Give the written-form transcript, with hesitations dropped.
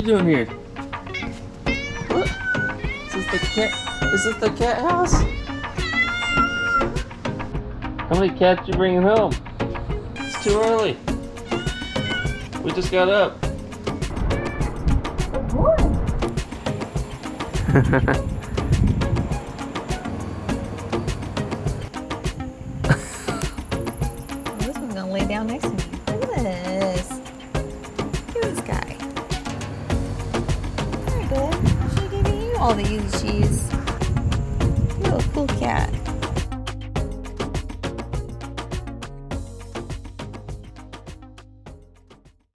you doing here? What? Is this the cat? Is this the cat house? How many cats you bringing home? It's too early. We just got up. This one's gonna lay down next to me. Look at this. Look at this guy. Alright, bud. She giving you all these cheese. You're a cool cat.